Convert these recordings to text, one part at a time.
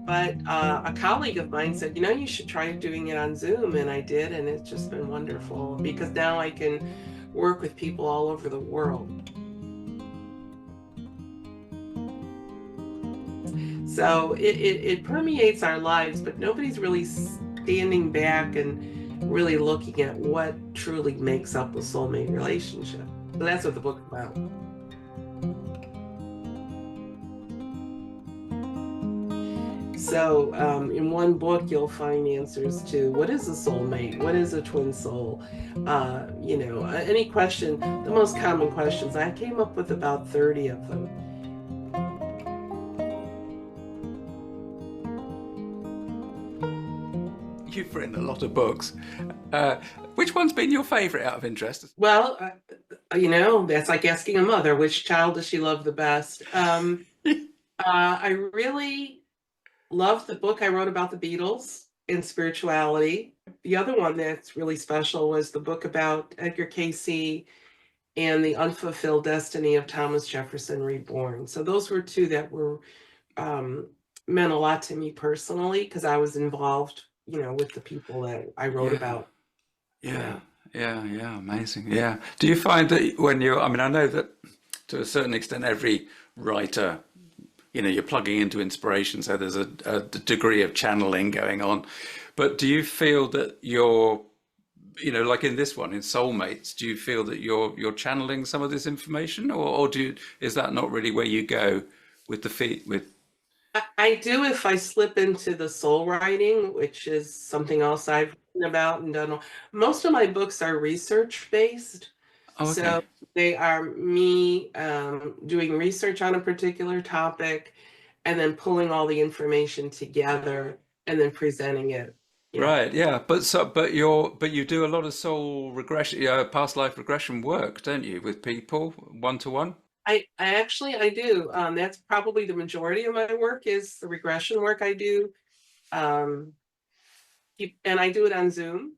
But a colleague of mine said, you should try doing it on Zoom. And I did, and it's just been wonderful because now I can work with people all over the world. So it permeates our lives, but nobody's really standing back and really looking at what truly makes up a soulmate relationship. So that's what the book's about. So, in one book, you'll find answers to what is a soulmate? What is a twin soul? Any question, the most common questions. I came up with about 30 of them. You've written a lot of books. Uh, which one's been your favorite out of interest? Well, that's like asking a mother, which child does she love the best? I really love the book I wrote about the Beatles and spirituality. The other one that's really special was the book about Edgar Cayce and the unfulfilled destiny of Thomas Jefferson Reborn. So those were two that were um, meant a lot to me personally because I was involved, with the people that I wrote Yeah, about. yeah, Yeah. yeah, amazing. Yeah. Do you find that when you're, I mean, I know that to a certain extent, every writer, you're plugging into inspiration, so there's a degree of channeling going on. But do you feel that you're, like in this one, in Soulmates, do you feel that you're channeling some of this information, or is that not really where you go with the feet with? I do if I slip into the soul writing, which is something else I've written about and done. Most of my books are research based. Oh, okay. So they are me doing research on a particular topic and then pulling all the information together and then presenting it. Yeah. Right, yeah, but you do a lot of soul regression, past life regression work, don't you, with people one to one? I do. That's probably the majority of my work is the regression work I do. Um, and I do it on Zoom,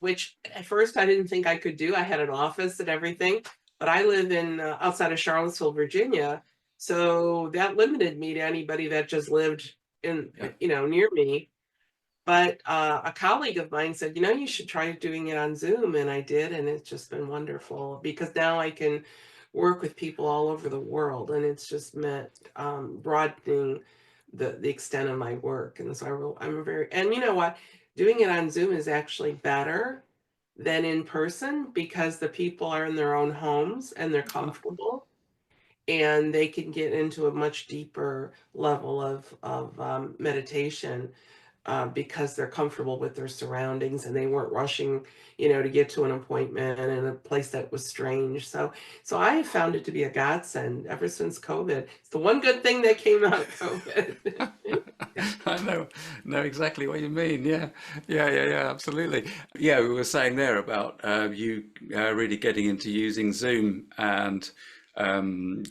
which at first I didn't think I could do. I had an office and everything, but I live in outside of Charlottesville, Virginia. So that limited me to anybody that just lived in, Yeah. near me. But a colleague of mine said, you should try doing it on Zoom. And I did. And it's just been wonderful because now I can work with people all over the world. And it's just meant broadening the extent of my work. And so I'm very, and you know what? Doing it on Zoom is actually better than in person because the people are in their own homes and they're comfortable and they can get into a much deeper level of meditation because they're comfortable with their surroundings and they weren't rushing, to get to an appointment in a place that was strange. So I have found it to be a godsend ever since COVID. It's the one good thing that came out of COVID. I know exactly what you mean. Yeah, yeah, absolutely. Yeah, we were saying there about you really getting into using Zoom, and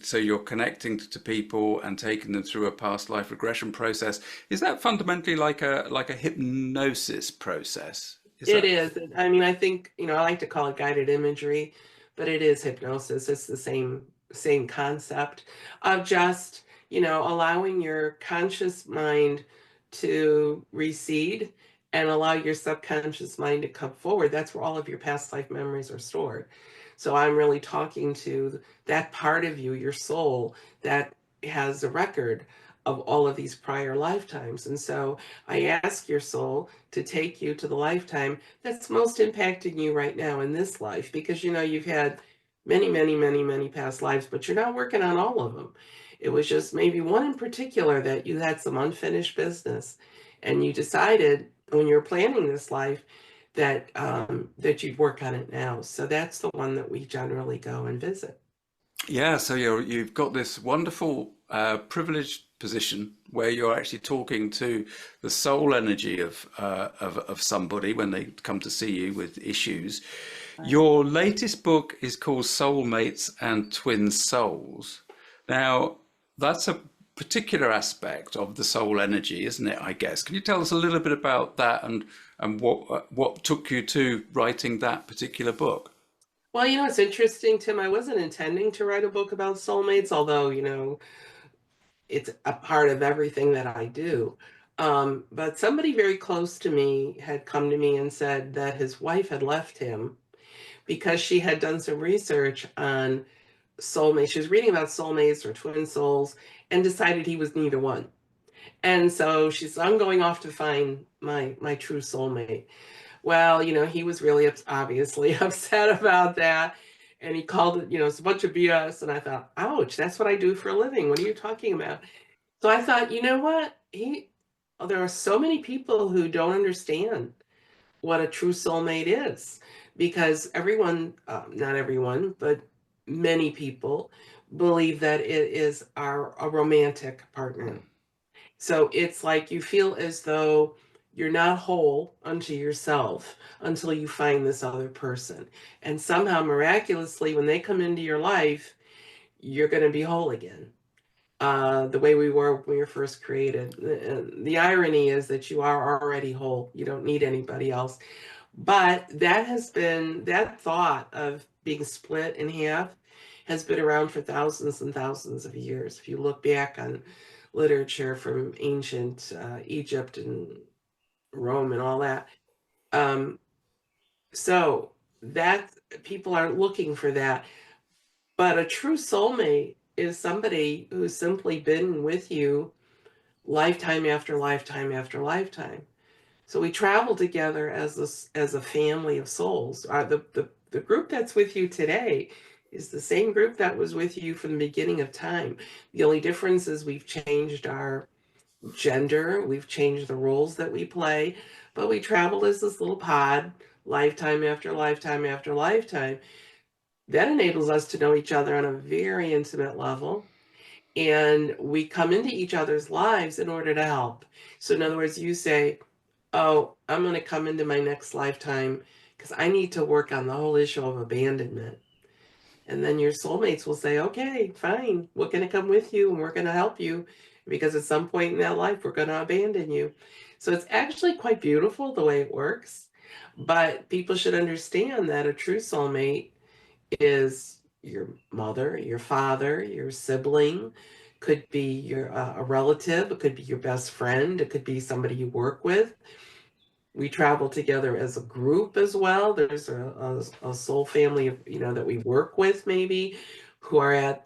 so you're connecting to people and taking them through a past life regression process. Is that fundamentally like a hypnosis process? Is It that? is. I mean, I think, I like to call it guided imagery, but it is hypnosis. It's the same concept of just, allowing your conscious mind to recede and allow your subconscious mind to come forward. That's where all of your past life memories are stored. So I'm really talking to that part of you, your soul, that has a record of all of these prior lifetimes. And so I ask your soul to take you to the lifetime that's most impacting you right now in this life because you've had many, many, many, many past lives, but you're not working on all of them. It was just maybe one in particular that you had some unfinished business and you decided when you're planning this life that you'd work on it now. So that's the one that we generally go and visit. Yeah, so you've got this wonderful privileged position where you're actually talking to the soul energy of somebody when they come to see you with issues. Your latest book is called Soulmates and Twin Souls. Now, that's a particular aspect of the soul energy, isn't it? I guess. Can you tell us a little bit about that and what took you to writing that particular book? Well, it's interesting, Tim. I wasn't intending to write a book about soulmates, although, it's a part of everything that I do. But somebody very close to me had come to me and said that his wife had left him because she had done some research on soulmates. She was reading about soulmates or twin souls and decided he was neither one. And so she said, I'm going off to find my true soulmate. Well, he was really obviously upset about that. And he called it, it's a bunch of BS. And I thought, ouch, that's what I do for a living. What are you talking about? So I thought, you know what? There are so many people who don't understand what a true soulmate is because everyone, not everyone, but many people believe that it is a romantic partner. So it's like you feel as though you're not whole unto yourself until you find this other person. And somehow, miraculously, when they come into your life, you're going to be whole again. The way we were when we were first created. The irony is that you are already whole. You don't need anybody else. But that thought of being split in half has been around for thousands and thousands of years. If you look back on literature from ancient Egypt and Rome and all that. Um, so that people are looking for that. But a true soulmate is somebody who's simply been with you lifetime after lifetime after lifetime. So we travel together as a family of souls. The group that's with you today is the same group that was with you from the beginning of time. The only difference is we've changed our gender, we've changed the roles that we play, but we travel as this little pod, lifetime after lifetime after lifetime. That enables us to know each other on a very intimate level. And we come into each other's lives in order to help. So, in other words, you say, oh, I'm going to come into my next lifetime because I need to work on the whole issue of abandonment. And then your soulmates will say, okay, fine, we're going to come with you and we're going to help you because at some point in that life, we're going to abandon you. So it's actually quite beautiful the way it works. But people should understand that a true soulmate is your mother, your father, your sibling, could be a relative, it could be your best friend, it could be somebody you work with. We travel together as a group as well. There's a soul family of, that we work with maybe who are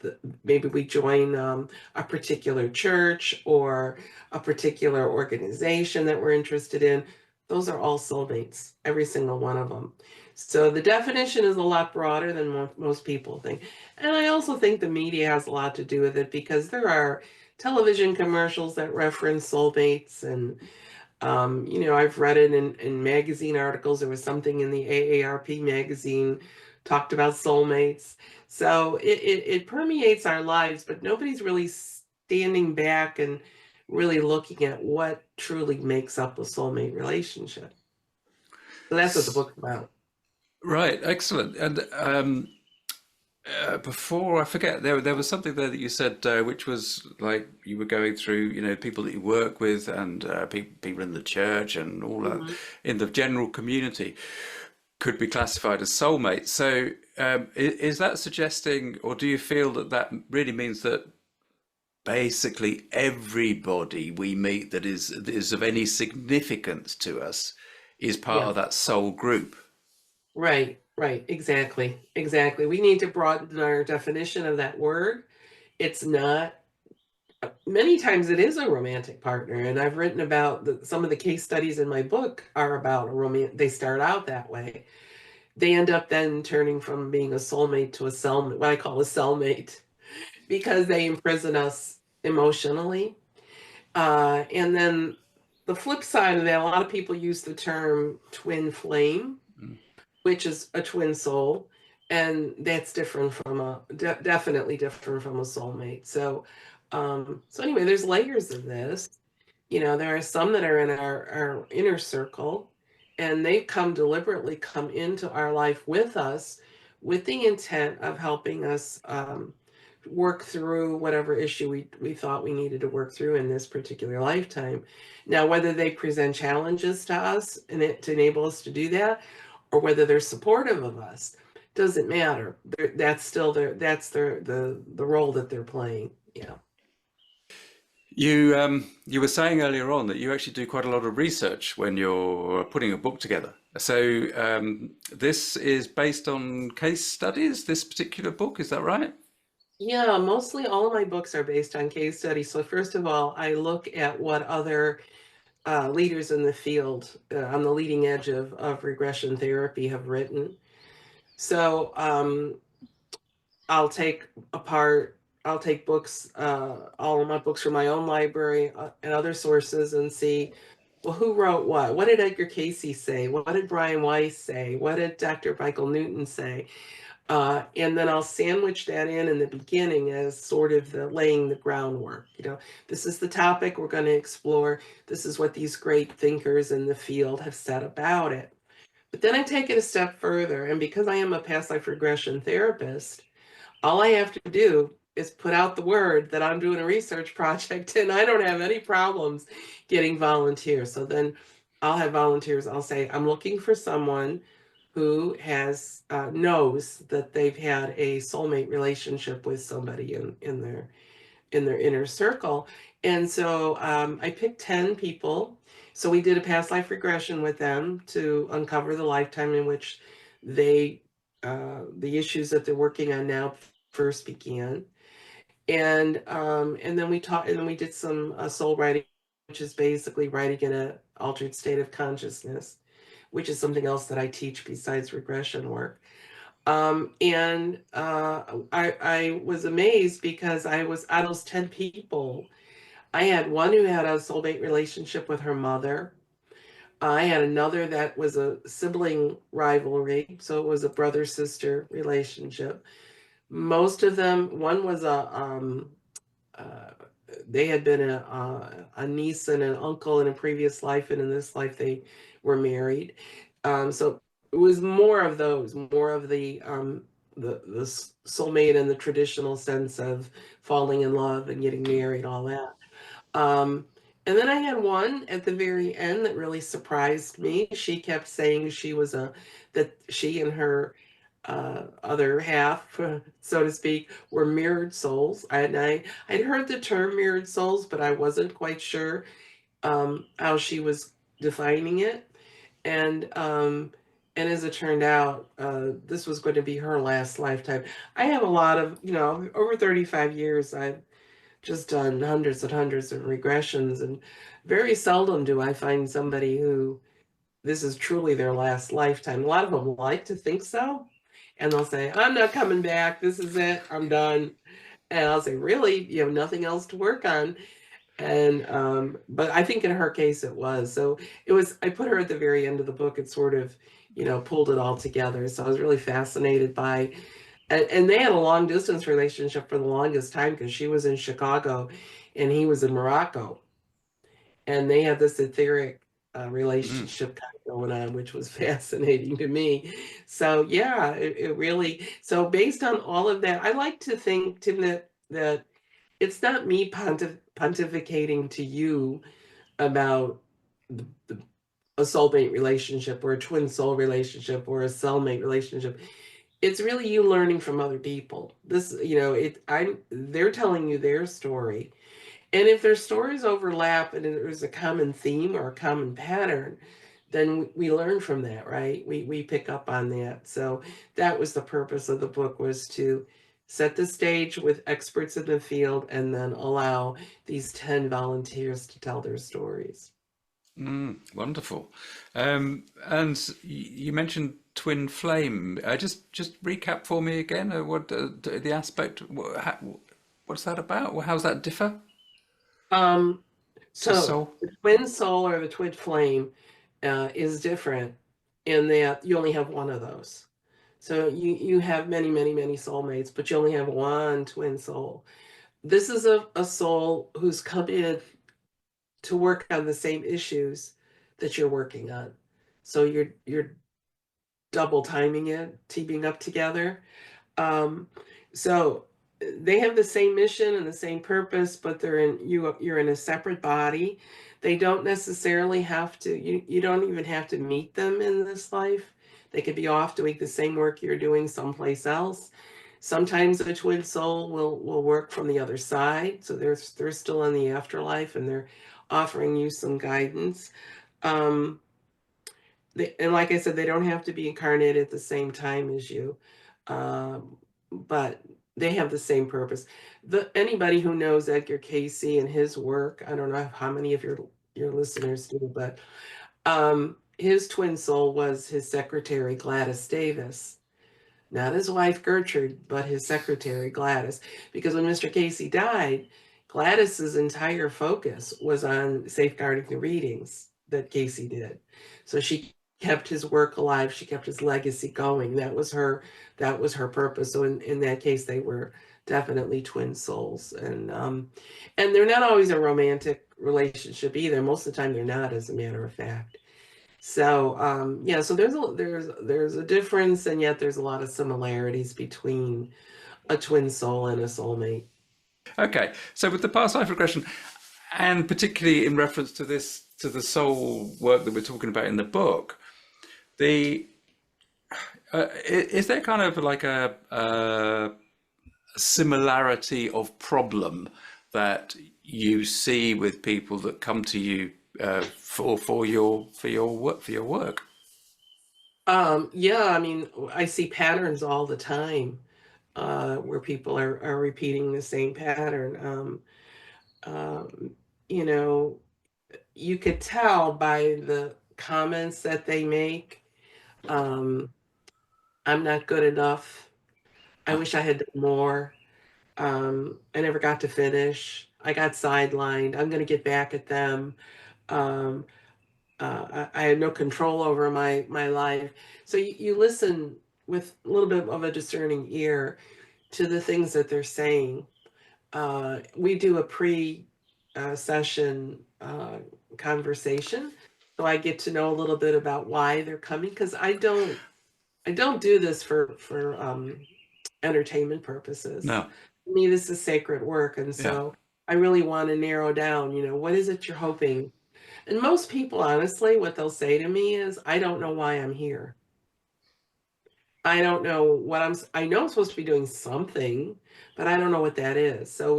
maybe we join a particular church or a particular organization that we're interested in. Those are all soulmates, every single one of them. So the definition is a lot broader than most people think. And I also think the media has a lot to do with it because there are television commercials that reference soulmates and I've read it in magazine articles. There was something in the AARP magazine talked about soulmates. So it permeates our lives, but nobody's really standing back and really looking at what truly makes up a soulmate relationship. So that's what the book's about. Right, excellent. And before I forget, there was something there that you said, which was like you were going through, people that you work with and people in the church and all that Mhm. in the general community could be classified as soulmates. So, is that suggesting, or do you feel that that really means that basically everybody we meet that is of any significance to us is part Yeah. of that soul group? Right, exactly. We need to broaden our definition of that word. It's not many times it is a romantic partner, and I've written about some of the case studies in my book are about a they start out that way. They end up then turning from being a soulmate to a cellmate, what I call a cellmate, because they imprison us emotionally. And then the flip side of that, a lot of people use the term twin flame, which is a twin soul, and that's different from definitely different from a soulmate. So anyway, there's layers of this. There are some that are in our inner circle, and they deliberately come into our life with us with the intent of helping us work through whatever issue we thought we needed to work through in this particular lifetime. Now, whether they present challenges to us and to enable us to do that, or whether they're supportive of us, doesn't matter. That's still the role that they're playing. Yeah. You were saying earlier on that you actually do quite a lot of research when you're putting a book together. So this is based on case studies, this particular book, is that right? Yeah, mostly all of my books are based on case studies. So first of all, I look at what other leaders in the field on the leading edge of regression therapy have written. So I'll take apart, I'll take books, all of my books from my own library and other sources and see, well, who wrote what? What did Edgar Cayce say? What did Brian Weiss say? What did Dr. Michael Newton say? And then I'll sandwich that in the beginning as sort of the laying the groundwork. This is the topic we're going to explore. This is what these great thinkers in the field have said about it. But then I take it a step further, and because I am a past life regression therapist, all I have to do is put out the word that I'm doing a research project, and I don't have any problems getting volunteers. So then I'll have volunteers. I'll say, I'm looking for someone who has knows that they've had a soulmate relationship with somebody in their inner circle. And so I picked 10 people. So we did a past life regression with them to uncover the lifetime in which the issues that they're working on now first began. And then we taught, and then we did some soul writing, which is basically writing in an altered state of consciousness, which is something else that I teach besides regression work. I was amazed because I was out of those 10 people. I had one who had a soulmate relationship with her mother. I had another that was a sibling rivalry, so it was a brother-sister relationship. Most of them, one was uh, they had been a niece and an uncle in a previous life, and in this life they were married. So it was more of those, more of the soulmate in the traditional sense of falling in love and getting married, all that. Um, and then I had one at the very end that really surprised me. She kept saying that she and her other half, so to speak, were mirrored souls. I'd heard the term mirrored souls, but I wasn't quite sure how she was defining it. And and as it turned out, this was going to be her last lifetime. I have a lot of, over 35 years, I've just done hundreds and hundreds of regressions, and very seldom do I find somebody who this is truly their last lifetime. A lot of them like to think so, and they'll say, I'm not coming back. This is it. I'm done. And I'll say, really? You have nothing else to work on? And but I think in her case it was. So I put her at the very end of the book. It sort of, pulled it all together. So I was really fascinated by, and they had a long distance relationship for the longest time because she was in Chicago and he was in Morocco. And they had this etheric Mm. relationship kind of going on, which was fascinating to me. So yeah, it really, so based on all of that, I like to think, Tim, that it's not me pontificating to you about a soulmate relationship or a twin soul relationship or a cellmate relationship. It's really you learning from other people. They're telling you their story. And if their stories overlap and there's a common theme or a common pattern, then we learn from that, right? We pick up on that. So that was the purpose of the book, was to set the stage with experts in the field and then allow these 10 volunteers to tell their stories. Wonderful. And you mentioned twin flame. Just recap for me again. What the aspect? What's that about? How's that differ Um, to so soul? the twin soul or the twin flame is different in that you only have one of those. So you have many, many, many soulmates, but you only have one twin soul. This is a soul who's come in to work on the same issues that you're working on. So you're double timing it, teaming up together. Um, so they have the same mission and the same purpose, but you're in a separate body. They don't necessarily have to, you don't even have to meet them in this life. They could be off doing the same work you're doing someplace else. Sometimes a twin soul will work from the other side, so they're still in the afterlife and they're offering you some guidance. Um, and like I said, they don't have to be incarnated at the same time as you, but they have the same purpose. Anybody who knows Edgar Cayce and his work, I don't know how many of your listeners do, but his twin soul was his secretary Gladys Davis, not his wife Gertrude, but his secretary Gladys. Because when Mr. Cayce died, Gladys's entire focus was on safeguarding the readings that Cayce did. So she kept his work alive. She kept his legacy going. That was her purpose. So in that case, they were definitely twin souls. And they're not always a romantic relationship either. Most of the time they're not, as a matter of fact. So yeah, so there's a difference, and yet there's a lot of similarities between a twin soul and a soulmate. Okay, so with the past life regression, and particularly in reference to this, to the soul work that we're talking about in the book, the is there kind of like a similarity of problem that you see with people that come to you for your work? Yeah, I mean, I see patterns all the time where people are repeating the same pattern. Um, you know, you could tell by the comments that they make. Um, I'm not good enough. I Ah, wish I had done more. I never got to finish. I got sidelined. I'm going to get back at them. Um, I had no control over my life. So you listen with a little bit of a discerning ear to the things that they're saying. We do a pre-session conversation, so I get to know a little bit about why they're coming, because I don't do this for entertainment purposes. no, To me, this is sacred work, and yeah. so I really want to narrow down, what is it you're hoping? And most people, honestly, what they'll say to me is, I don't know why I'm here. I don't know what I know I'm supposed to be doing something, but I don't know what that is. So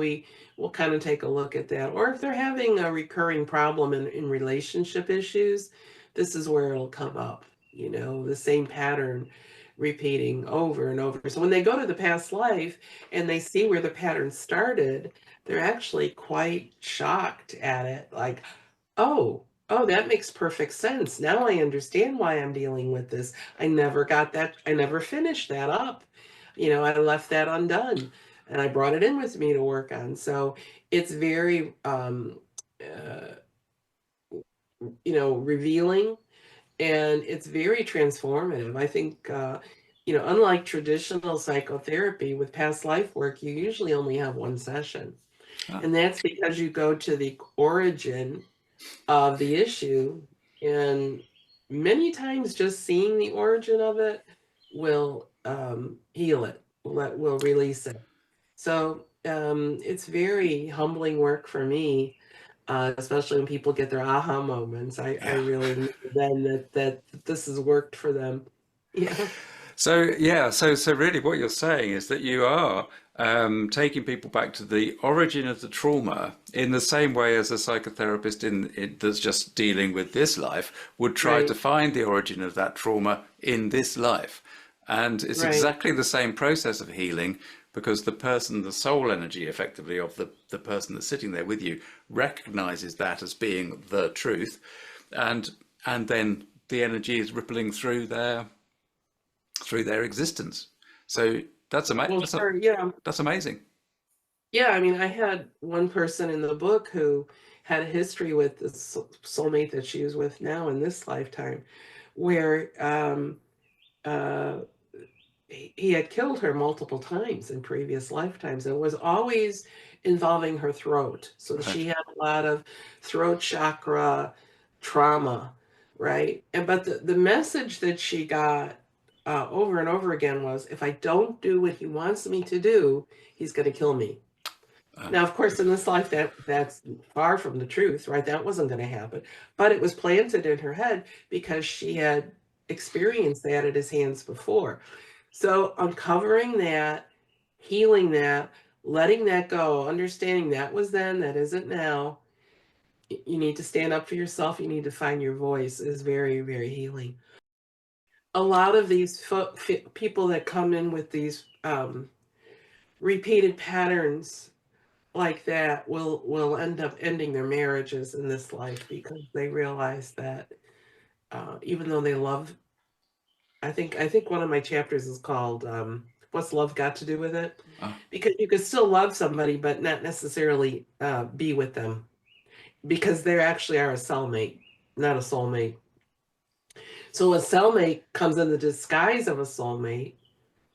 will kind of take a look at that. Or if they're having a recurring problem in relationship issues, this is where it'll come up, the same pattern repeating over and over. So when they go to the past life and they see where the pattern started, they're actually quite shocked at it. Like, oh, that makes perfect sense. Now I understand why I'm dealing with this. I never got that. I never finished that up. I left that undone and I brought it in with me to work on. So it's very, revealing, and it's very transformative. I think, unlike traditional psychotherapy with past life work, you usually only have one session. Ah, And that's because you go to the origin of the issue. And many times just seeing the origin of it will heal it, will release it. So it's very humbling work for me, especially when people get their aha moments. I yeah. really know then that this has worked for them. Yeah, So yeah, so really, what you're saying is that you are taking people back to the origin of the trauma in the same way as a psychotherapist that's just dealing with this life would try to right, find the origin of that trauma in this life, and it's right. exactly the same process of healing because the person, the soul energy, effectively of the person that's sitting there with you, recognizes that as being the truth, and and then the energy is rippling through their existence. So Well, sure, yeah. that's amazing. Yeah, I mean, I had one person in the book who had a history with the soulmate that she was with now in this lifetime, where uh, he had killed her multiple times in previous lifetimes, and it was always involving her throat. So Right. she had a lot of throat chakra trauma, right? And but the message that she got over and over again was, if I don't do what he wants me to do, he's going to kill me. Uh, Now, of course, in this life, that's far from the truth, right? That wasn't going to happen. But it was planted in her head because she had experienced that at his hands before. So uncovering that healing that, letting that go, understanding that was then, that isn't now. You need to stand up for yourself. You need to find your voice is very, very healing. A lot of these people that come in with these repeated patterns like that will end up ending their marriages in this life because they realize that even though they love, I think one of my chapters is called "What's Love Got to Do with It?" Ah, Because you can still love somebody but not necessarily be with them because they actually are a cellmate, not a soulmate. So a cellmate comes in the disguise of a soulmate.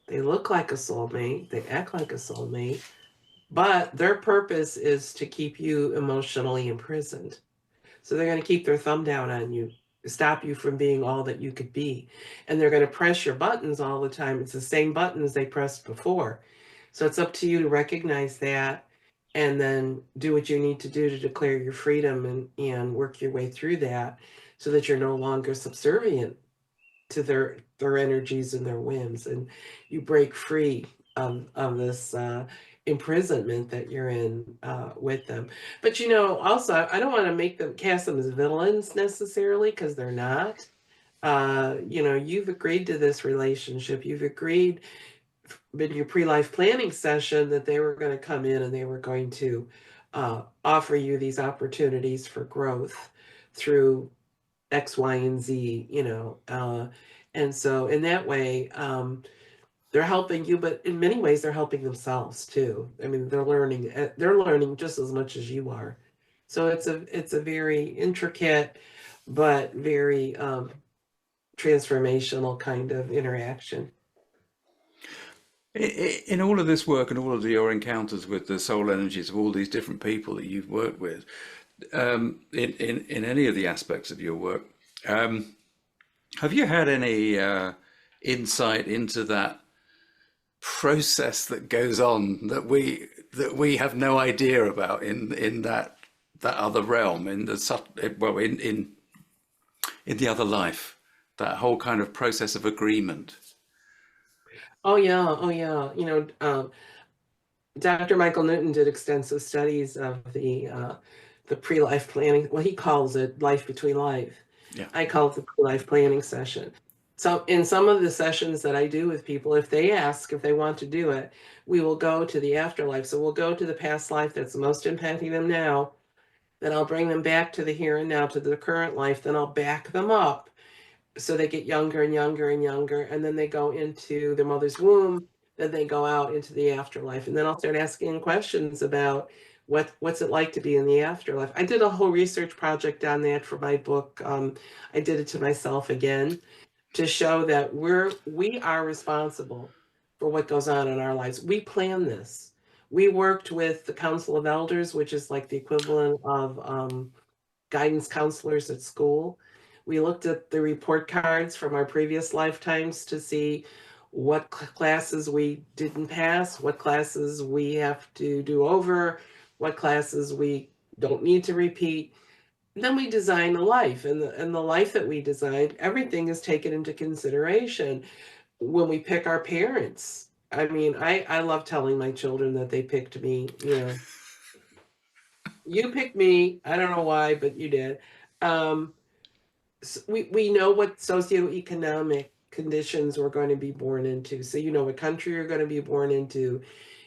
They look like a soulmate, they act like a soulmate, but their purpose is to keep you emotionally imprisoned. So they're going to keep their thumb down on you, stop you from being all that you could be. And they're going to press your buttons all the time. It's the same buttons they pressed before. So it's up to you to recognize that and then do what you need to do to declare your freedom and work your way through that so that you're no longer subservient to their energies and their whims, and you break free of this imprisonment that you're in with them. But also I don't want to make them cast them as villains necessarily because they're not. You've agreed to this relationship. You've agreed in your pre-life planning session that they were going to come in and they were going to offer you these opportunities for growth through X, Y, and Z, and so in that way, they're helping you, but in many ways, they're helping themselves too. I mean, they're learning just as much as you are. So it's a very intricate, but very transformational kind of interaction. in all of this work and all of your encounters with the soul energies of all these different people that you've worked with, in any of the aspects of your work, have you had any insight into that process that goes on that we have no idea about in that other realm, in the well, in the other life, that whole kind of process of agreement? Oh yeah, oh yeah. Dr. Michael Newton did extensive studies of the pre-life planning. Well, he calls it life between life. Yeah. I call it the pre-life planning session. So in some of the sessions that I do with people, if they ask if they want to do it, we will go to the afterlife. So we'll go to the past life that's most impacting them now. Then I'll bring them back to the here and now, to the current life. Then I'll back them up so they get younger and younger and younger, and then they go into their mother's womb, then they go out into the afterlife, and then I'll start asking questions about what's it like to be in the afterlife. I did a whole research project on that for my book. I did it to myself again to show that we are responsible for what goes on in our lives. We plan this. We worked with the Council of Elders, which is like the equivalent of guidance counselors at school. We looked at the report cards from our previous lifetimes to see what classes we didn't pass, what classes we have to do over, what classes we don't need to repeat. And then we design a life, and the life that we designed, everything is taken into consideration when we pick our parents. I mean, I love telling my children that they picked me, you picked me. I don't know why, but you did. Um, we know what socioeconomic conditions we're going to be born into. So you know what country you're going to be born into.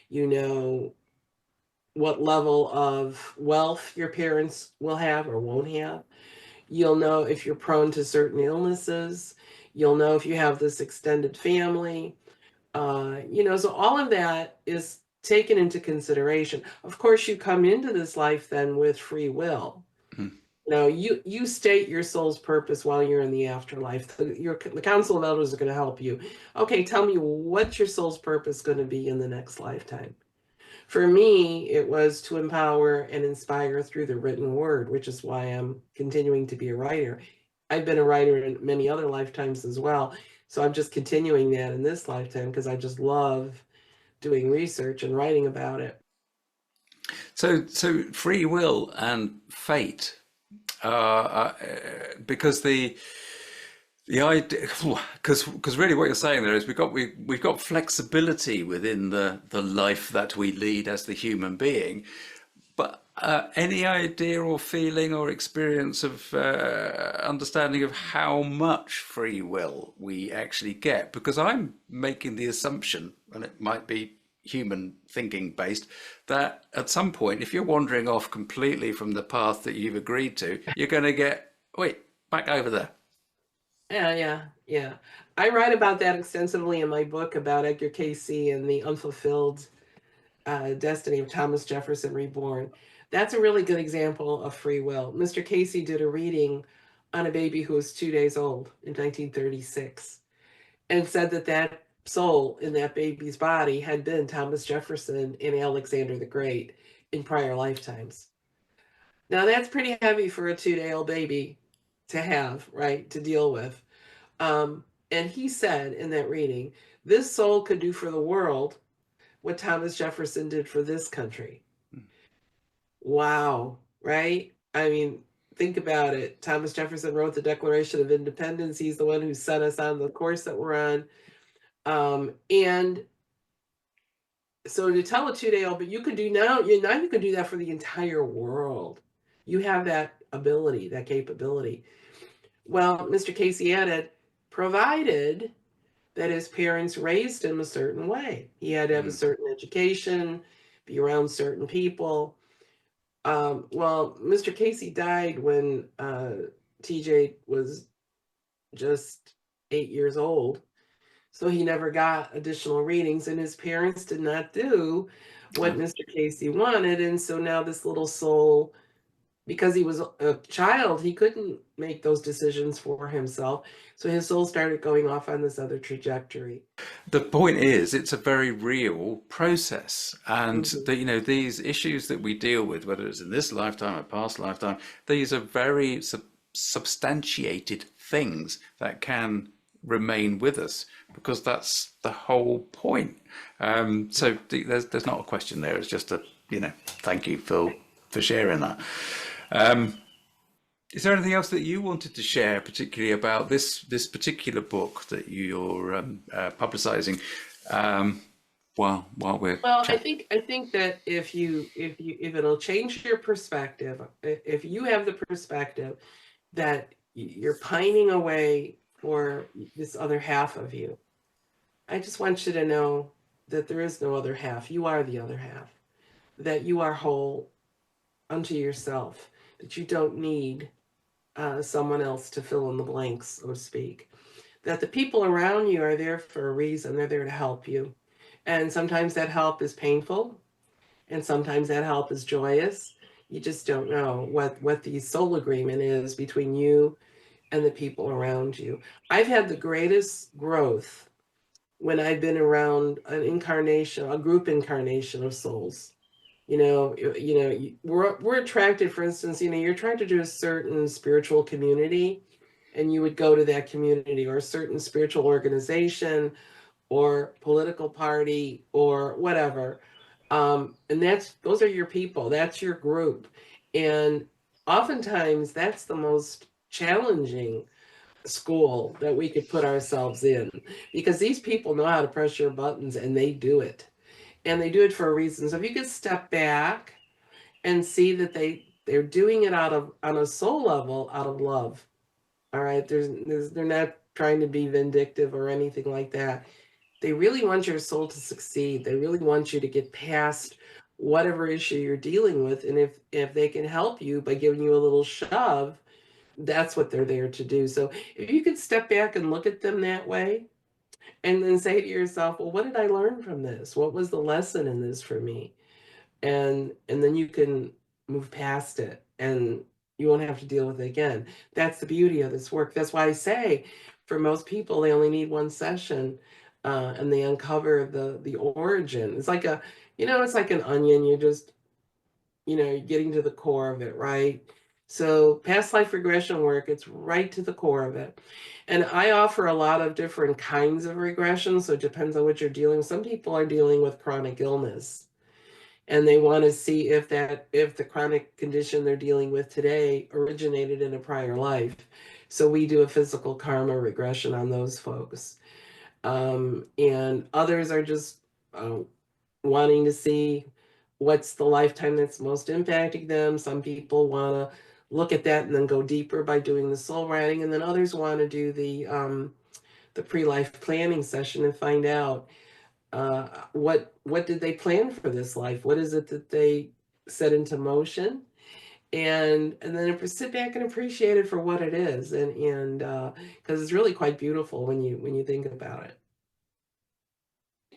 You know what level of wealth your parents will have or won't have. You'll know if you're prone to certain illnesses. You'll know if you have this extended family. So all of that is taken into consideration. Of course, you come into this life then with free will. Mm. You state your soul's purpose while you're in the afterlife. The Council of Elders are going to help you. Okay, tell me what's your soul's purpose going to be in the next lifetime. For me, it was to empower and inspire through the written word, which is why I'm continuing to be a writer. I've been a writer in many other lifetimes as well. So I'm just continuing that in this lifetime because I just love doing research and writing about it. So free will and fate, because The idea, because really what you're saying there is we've got flexibility within the life that we lead as the human being, but any idea or feeling or experience of understanding of how much free will we actually get? Because I'm making the assumption, and it might be human thinking based, that at some point, if you're wandering off completely from the path that you've agreed to, you're going to get, wait, back over there. Yeah, yeah, yeah. I write about that extensively in my book about Edgar Cayce and the unfulfilled destiny of Thomas Jefferson Reborn. That's a really good example of free will. Mr. Casey did a reading on a baby who was 2 days old in 1936 and said that that soul in that baby's body had been Thomas Jefferson and Alexander the Great in prior lifetimes. Now, that's pretty heavy for a 2 day old baby to have, right, to deal with. And he said in that reading, this soul could do for the world what Thomas Jefferson did for this country. Wow, right? I mean, think about it. Thomas Jefferson wrote the Declaration of Independence. He's the one who set us on the course that we're on. And so to tell a 2 day old, but you could do now you could do that for the entire world. You have that ability, that capability. Well, Mr. Casey added, provided that his parents raised him a certain way. He had to have a Mm. certain education, be around certain people. Well, Mr. Casey died when TJ was just 8 years old. So he never got additional readings, and his parents did not do what Ah. Mr. Casey wanted. And so now this little soul, because he was a child, he couldn't make those decisions for himself. So his soul started going off on this other trajectory. The point is, it's a very real process, and Mhm. these issues that we deal with, whether it's in this lifetime or past lifetime, these are very substantiated things that can remain with us because that's the whole point. There's not a question there. It's just a thank you for sharing that. Is there anything else that you wanted to share, particularly about this particular book that you're publicizing while we're Well, I chatting? think I think that if it'll change your perspective, if you have the perspective that you're pining away for this other half of you, I just want you to know that there is no other half. You are the other half. That you are whole unto yourself. That you don't need someone else to fill in the blanks, so to speak. That the people around you are there for a reason. They're there to help you. And sometimes that help is painful, and sometimes that help is joyous. You just don't know what the soul agreement is between you and the people around you. I've had the greatest growth when I've been around an incarnation, a group incarnation of souls. We're attracted, for instance, you're attracted to a certain spiritual community, and you would go to that community or a certain spiritual organization or political party or whatever. And those are your people, that's your group. And oftentimes that's the most challenging school that we could put ourselves in, because these people know how to press your buttons and they do it. And they do it for a reason. So if you could step back and see that they're doing it out of on a soul level out of love. All right. They're not trying to be vindictive or anything like that. They really want your soul to succeed. They really want you to get past whatever issue you're dealing with. And if they can help you by giving you a little shove, that's what they're there to do. So if you could step back and look at them that way and then say to yourself, well, what did I learn from this? What was the lesson in this for me? And then you can move past it and you won't have to deal with it again. That's the beauty of this work. That's why I say for most people they only need one session, and they uncover the origin. It's like it's like an onion. You're just getting to the core of it, right? So past life regression work, it's right to the core of it. And I offer a lot of different kinds of regression, so it depends on what you're dealing with. Some people are dealing with chronic illness, and they want to see if the chronic condition they're dealing with today originated in a prior life. So we do a physical karma regression on those folks. And others are just uh, wanting to see what's the lifetime that's most impacting them. Some people want to look at that and then go deeper by doing the soul writing, and then others want to do the pre-life planning session and find out what did they plan for this life? What is it that they set into motion? And then sit back and appreciate it for what it is, and because it's really quite beautiful when you think about it.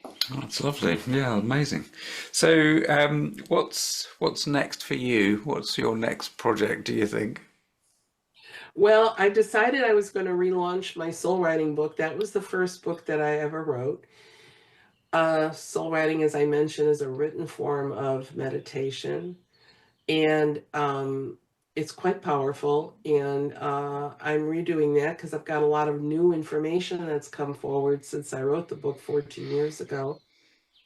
Oh, that's lovely. Yeah, amazing. So, what's next for you? What's your next project, do you think? Well, I decided I was going to relaunch my soul writing book. That was the first book that I ever wrote. Soul writing, as I mentioned, is a written form of meditation, and it's quite powerful. And I'm redoing that because I've got a lot of new information that's come forward since I wrote the book 14 years ago.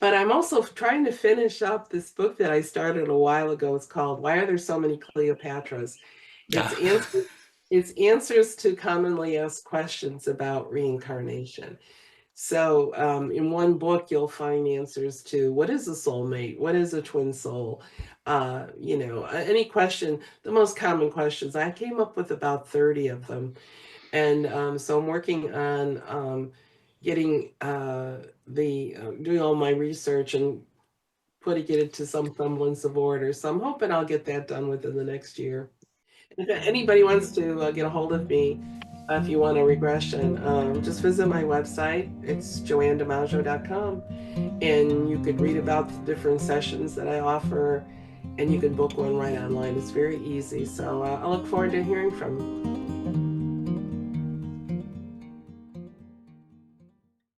But I'm also trying to finish up this book that I started a while ago. It's called "Why Are There So Many Cleopatras?" It's answers, it's answers to commonly asked questions about reincarnation. So in one book, you'll find answers to what is a soulmate, what is a twin soul, any question, the most common questions. I came up with about 30 of them. And so I'm working on getting doing all my research and putting it into some semblance of order. So I'm hoping I'll get that done within the next year. If anybody wants to get a hold of me, if you want a regression, just visit my website. It's joannedimaggio.com, and you could read about the different sessions that I offer, and you can book one right online. It's very easy. So I look forward to hearing from you.